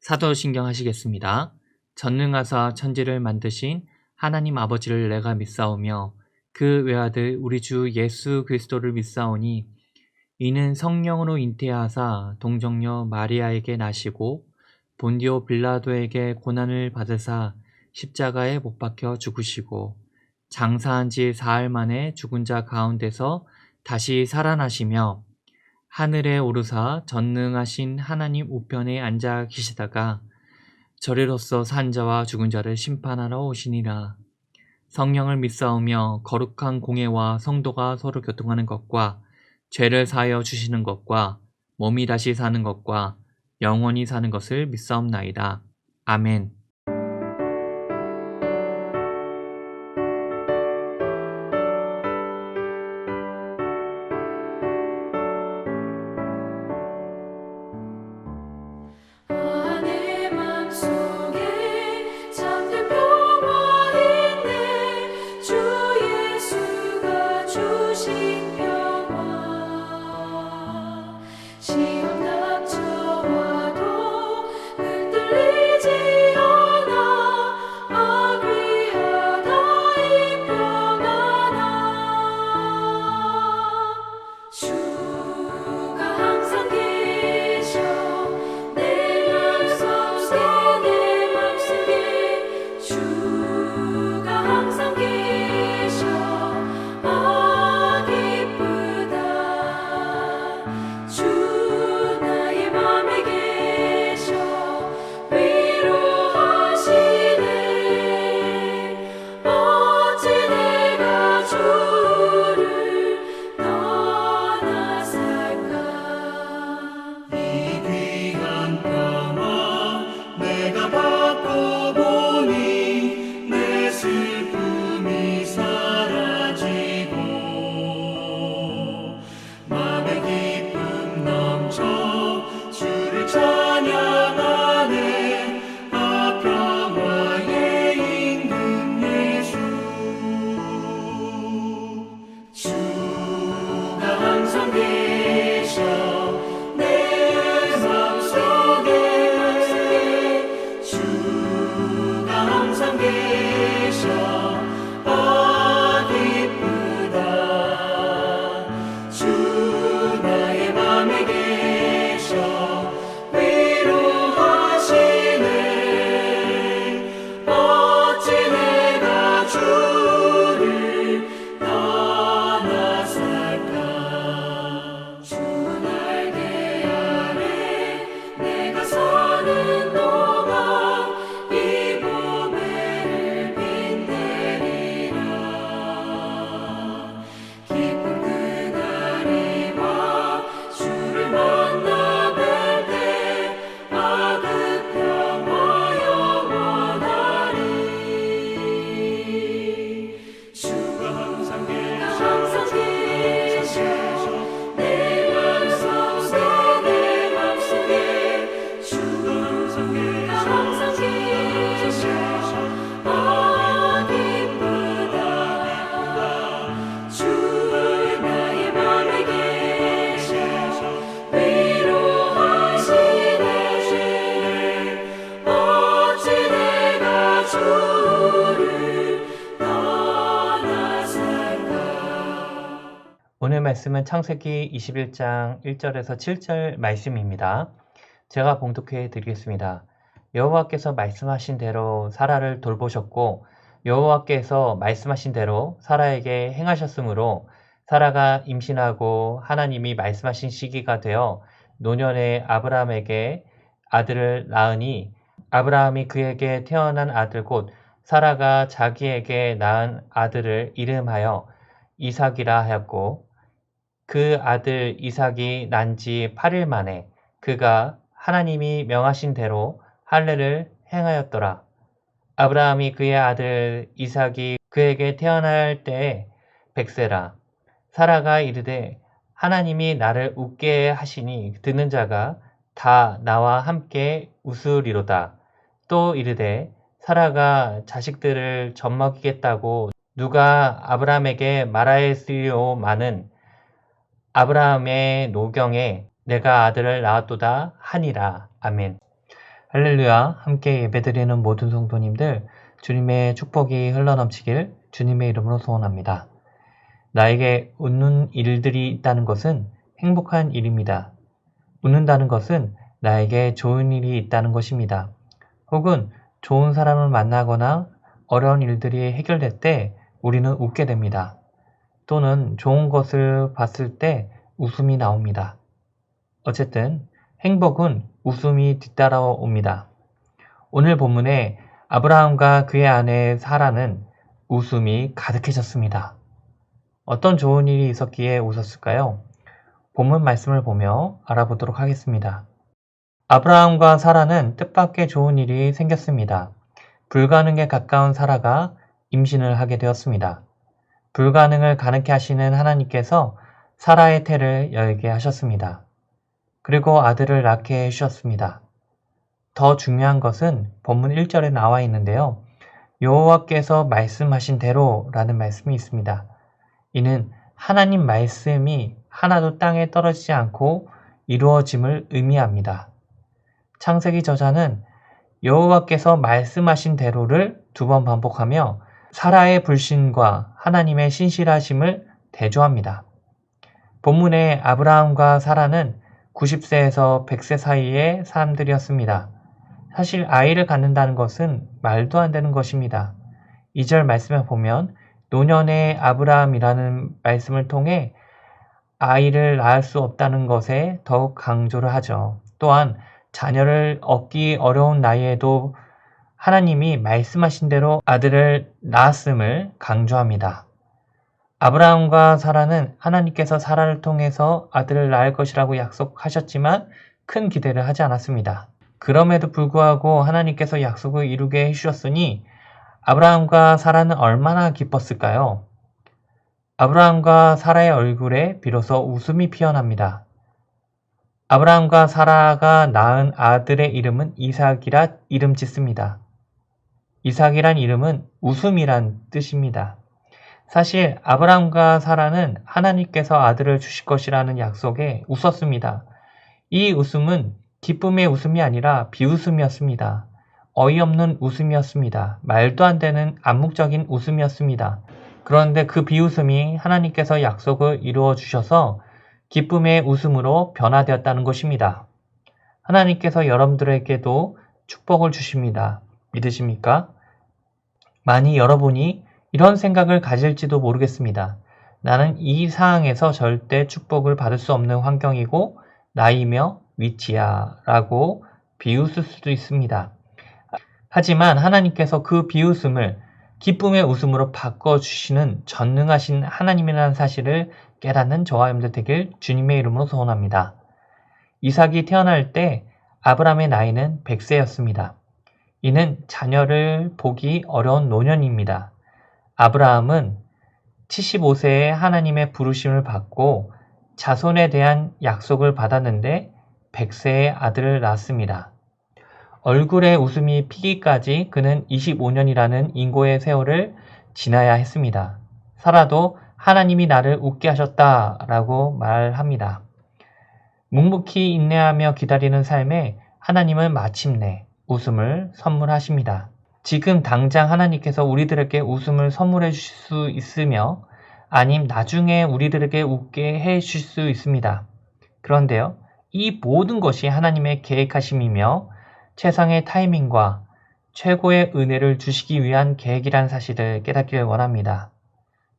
사도신경 하시겠습니다. 전능하사 천지를 만드신 하나님 아버지를 내가 믿사오며 그 외아들 우리 주 예수 그리스도를 믿사오니 이는 성령으로 잉태하사 동정녀 마리아에게 나시고 본디오 빌라도에게 고난을 받으사 십자가에 못 박혀 죽으시고 장사한 지 사흘 만에 죽은 자 가운데서 다시 살아나시며 하늘에 오르사 전능하신 하나님 우편에 앉아 계시다가 저리로서 산 자와 죽은 자를 심판하러 오시니라. 성령을 믿사오며 거룩한 공예와 성도가 서로 교통하는 것과 죄를 사하여 주시는 것과 몸이 다시 사는 것과 영원히 사는 것을 믿사옵나이다. 아멘. 시험 닥쳐와도 흔들리지 않아. 악위하다 이 평안아. 주가 항상 계셔. 내 맘속에 주가 항상 계셔. 아 기쁘다. 주 나의 맘에 계셔. 위로하시네. 어찌 내가 주를 떠나 살까. 이 귀한 평화 내가 받고 보니 내 슬픔이 사라지고 맘에 기쁨 넘쳐 주를 찬양하네. 아 평화의 임금 예수. 주가 항상 계셔. 내 맘속에 주가 항상 계셔. 아 기쁘다. 주 나의 맘에 계셔. 위로하시네. 어찌 내가 주를 떠나 살까. 주 날개 아래 내가 사는 동안 이 보배를 빛내리라. 기쁜 그날이 와 주를 만나 뵐 때 아 그 평화 영원하리. 주가 항상 계셔. 내 맘속에 주가 항상 계셔. 아 기쁘다. 주 나의 맘에 계셔. 위로하시네. 어찌 내가 주를 떠나 살까. 오늘 말씀은 창세기 21장 1절에서 7절 말씀입니다. 제가 봉독해 드리겠습니다. 여호와께서 말씀하신 대로 사라를 돌보셨고 여호와께서 말씀하신 대로 사라에게 행하셨으므로 사라가 임신하고 하나님이 말씀하신 시기가 되어 노년에 아브라함에게 아들을 낳으니 아브라함이 그에게 태어난 아들 곧 사라가 자기에게 낳은 아들을 이름하여 이삭이라 하였고 그 아들 이삭이 난 지 8일 만에 그가 하나님이 명하신 대로 할례를 행하였더라. 아브라함이 그의 아들 이삭이 그에게 태어날 때에 100세라. 사라가 이르되 하나님이 나를 웃게 하시니 듣는 자가 다 나와 함께 웃으리로다. 또 이르되 사라가 자식들을 젖먹이겠다고 누가 아브라함에게 말하였으리오마는 아브라함의 노경에 내가 아들을 낳았도다 하니라. 아멘. 할렐루야. 함께 예배드리는 모든 성도님들 주님의 축복이 흘러넘치길 주님의 이름으로 소원합니다. 나에게 웃는 일들이 있다는 것은 행복한 일입니다. 웃는다는 것은 나에게 좋은 일이 있다는 것입니다. 혹은 좋은 사람을 만나거나 어려운 일들이 해결될 때 우리는 웃게 됩니다. 또는 좋은 것을 봤을 때 웃음이 나옵니다. 어쨌든 행복은 웃음이 뒤따라옵니다. 오늘 본문에 아브라함과 그의 아내 사라는 웃음이 가득해졌습니다. 어떤 좋은 일이 있었기에 웃었을까요? 본문 말씀을 보며 알아보도록 하겠습니다. 아브라함과 사라는 뜻밖의 좋은 일이 생겼습니다. 불가능에 가까운 사라가 임신을 하게 되었습니다. 불가능을 가능케 하시는 하나님께서 사라의 태를 열게 하셨습니다. 그리고 아들을 낳게 해주셨습니다. 더 중요한 것은 본문 1절에 나와 있는데요. 여호와께서 말씀하신 대로 라는 말씀이 있습니다. 이는 하나님 말씀이 하나도 땅에 떨어지지 않고 이루어짐을 의미합니다. 창세기 저자는 여호와께서 말씀하신 대로를 2번 반복하며 사라의 불신과 하나님의 신실하심을 대조합니다. 본문의 아브라함과 사라는 90세에서 100세 사이의 사람들이었습니다. 사실 아이를 갖는다는 것은 말도 안 되는 것입니다. 2절 말씀에 보면 노년의 아브라함이라는 말씀을 통해 아이를 낳을 수 없다는 것에 더욱 강조를 하죠. 또한 자녀를 얻기 어려운 나이에도 하나님이 말씀하신 대로 아들을 낳았음을 강조합니다. 아브라함과 사라는 하나님께서 사라를 통해서 아들을 낳을 것이라고 약속하셨지만 큰 기대를 하지 않았습니다. 그럼에도 불구하고 하나님께서 약속을 이루게 해주셨으니 아브라함과 사라는 얼마나 기뻤을까요? 아브라함과 사라의 얼굴에 비로소 웃음이 피어납니다. 아브라함과 사라가 낳은 아들의 이름은 이삭이라 이름 짓습니다. 이삭이란 이름은 웃음이란 뜻입니다. 사실 아브라함과 사라는 하나님께서 아들을 주실 것이라는 약속에 웃었습니다. 이 웃음은 기쁨의 웃음이 아니라 비웃음이었습니다. 어이없는 웃음이었습니다. 말도 안 되는 암묵적인 웃음이었습니다. 그런데 그 비웃음이 하나님께서 약속을 이루어 주셔서 기쁨의 웃음으로 변화되었다는 것입니다. 하나님께서 여러분들에게도 축복을 주십니다. 믿으십니까? 만일 여러분이 이런 생각을 가질지도 모르겠습니다. 나는 이 상황에서 절대 축복을 받을 수 없는 환경이고 나이며 위치야 라고 비웃을 수도 있습니다. 하지만 하나님께서 그 비웃음을 기쁨의 웃음으로 바꿔주시는 전능하신 하나님이라는 사실을 깨닫는 저와 여러분들 되길 주님의 이름으로 소원합니다. 이삭이 태어날 때 아브라함의 나이는 100세였습니다. 이는 자녀를 보기 어려운 노년입니다. 아브라함은 75세에 하나님의 부르심을 받고 자손에 대한 약속을 받았는데 100세의 아들을 낳았습니다. 얼굴에 웃음이 피기까지 그는 25년이라는 인고의 세월을 지나야 했습니다. 사라도 하나님이 나를 웃게 하셨다라고 말합니다. 묵묵히 인내하며 기다리는 삶에 하나님은 마침내 웃음을 선물하십니다. 지금 당장 하나님께서 우리들에게 웃음을 선물해 주실 수 있으며 아님 나중에 우리들에게 웃게 해 주실 수 있습니다. 그런데요, 이 모든 것이 하나님의 계획하심이며 최상의 타이밍과 최고의 은혜를 주시기 위한 계획이라는 사실을 깨닫기를 원합니다.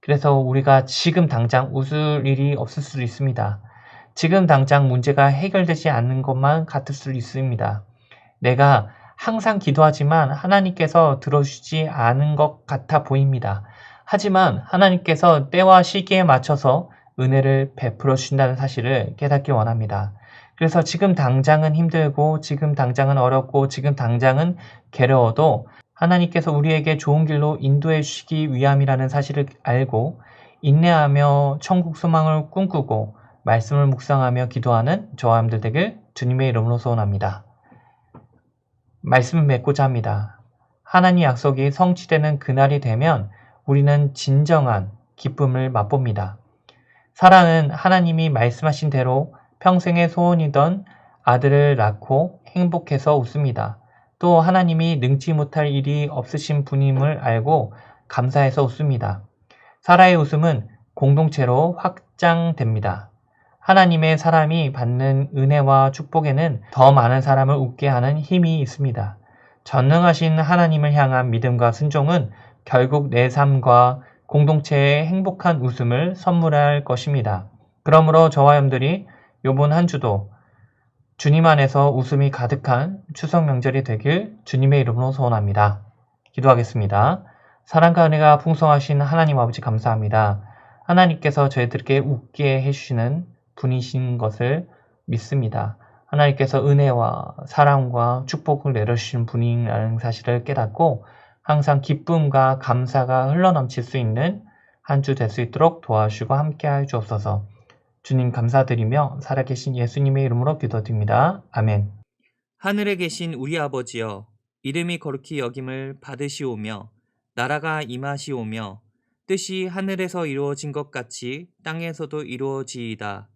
그래서 우리가 지금 당장 웃을 일이 없을 수도 있습니다. 지금 당장 문제가 해결되지 않는 것만 같을 수도 있습니다. 내가 항상 기도하지만 하나님께서 들어주지 않은 것 같아 보입니다. 하지만 하나님께서 때와 시기에 맞춰서 은혜를 베풀어 주신다는 사실을 깨닫기 원합니다. 그래서 지금 당장은 힘들고 지금 당장은 어렵고 지금 당장은 괴로워도 하나님께서 우리에게 좋은 길로 인도해 주시기 위함이라는 사실을 알고 인내하며 천국 소망을 꿈꾸고 말씀을 묵상하며 기도하는 저와 여러분들 되길 주님의 이름으로 소원합니다. 말씀을 맺고자 합니다. 하나님 약속이 성취되는 그날이 되면 우리는 진정한 기쁨을 맛봅니다. 사라는 하나님이 말씀하신 대로 평생의 소원이던 아들을 낳고 행복해서 웃습니다. 또 하나님이 능지 못할 일이 없으신 분임을 알고 감사해서 웃습니다. 사라의 웃음은 공동체로 확장됩니다. 하나님의 사람이 받는 은혜와 축복에는 더 많은 사람을 웃게 하는 힘이 있습니다. 전능하신 하나님을 향한 믿음과 순종은 결국 내 삶과 공동체의 행복한 웃음을 선물할 것입니다. 그러므로 저와 여러분들이 이번 한 주도 주님 안에서 웃음이 가득한 추석 명절이 되길 주님의 이름으로 소원합니다. 기도하겠습니다. 사랑과 은혜가 풍성하신 하나님 아버지 감사합니다. 하나님께서 저희들에게 웃게 해주시는 분이신 것을 믿습니다. 하나님께서 은혜와 사랑과 축복을 내려주시는 분이라는 사실을 깨닫고 항상 기쁨과 감사가 흘러넘칠 수 있는 한 주 될 수 있도록 도와주시고 함께하여 주옵소서. 주님 감사드리며 살아계신 예수님의 이름으로 기도드립니다. 아멘. 하늘에 계신 우리 아버지여, 이름이 거룩히 여김을 받으시오며 나라가 임하시오며 뜻이 하늘에서 이루어진 것 같이 땅에서도 이루어지이다.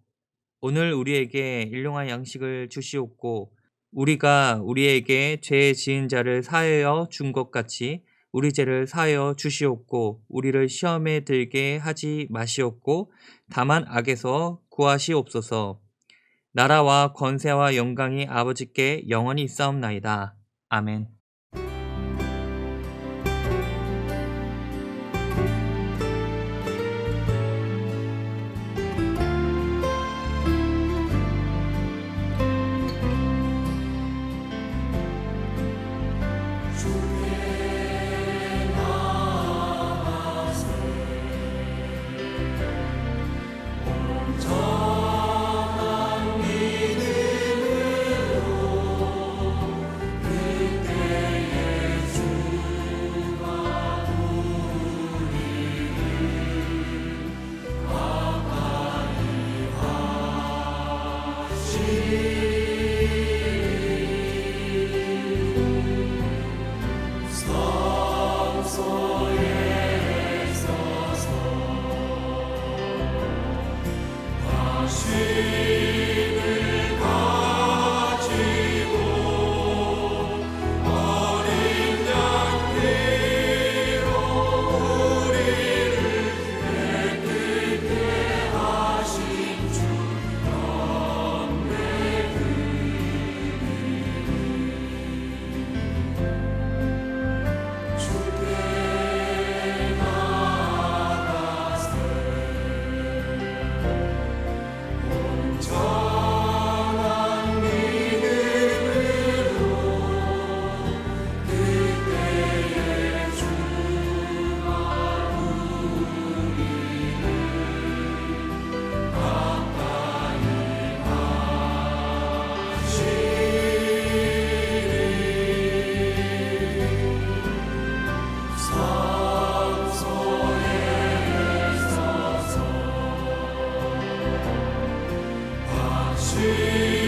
오늘 우리에게 일용할 양식을 주시옵고 우리가 우리에게 죄 지은 자를 사하여 준 것 같이 우리 죄를 사하여 주시옵고 우리를 시험에 들게 하지 마시옵고 다만 악에서 구하시옵소서. 나라와 권세와 영광이 아버지께 영원히 있사옵나이다. 아멘. 주의